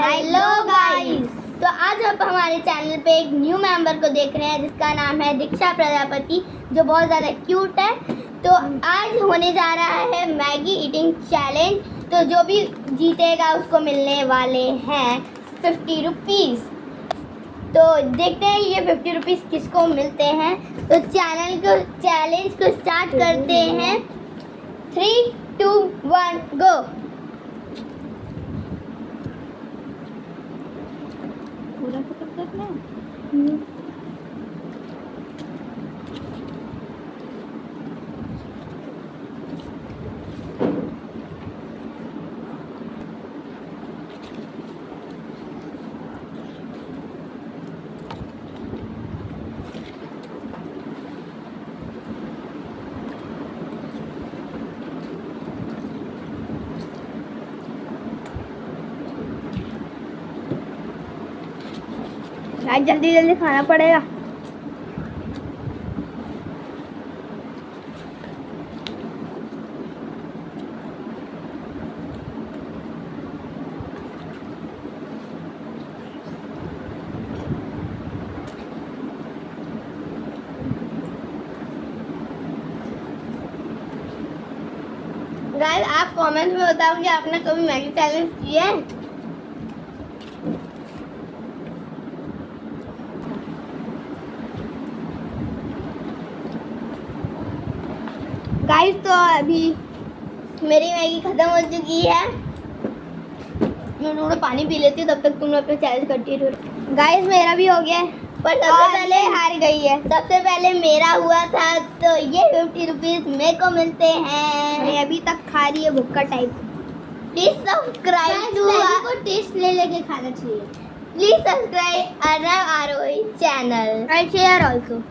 Hello guys. तो आज आप हमारे चैनल पे एक न्यू मेंबर को देख रहे हैं जिसका नाम है दीक्षा प्रजापति, जो बहुत ज़्यादा क्यूट है। तो आज होने जा रहा है मैगी ईटिंग चैलेंज। तो जो भी जीतेगा उसको मिलने वाले हैं 50 रुपीज़। तो देखते हैं ये 50 रुपीज़ किसको मिलते हैं। तो चैलेंज को स्टार्ट करते हैं। 3, 2, 1 गो। पूरा पकड़ करना है। आज जल्दी जल्दी खाना पड़ेगा। गाइस, आप कमेंट में बताओ कि आपने कभी मैगी चैलेंज किया है। गाइस, तो अभी मेरी मैगी खत्म हो चुकी है। मैं थोड़ा पानी पी लेती हूँ, तब तक तुम लोग अपना चैलेंज करती रहो। गाइस, मेरा भी हो गया है, पर सबसे पहले हार गई है। सबसे पहले मेरा हुआ था, तो ये 50 रुपीज़ मेरे को मिलते हैं। मैं अभी तक खा रही है भुक्का टाइप। प्लीज सब्सक्राइब टू को टेस्ट ले लेके खाना चाहिए। Please subscribe Arnav Aarohi channel and share also.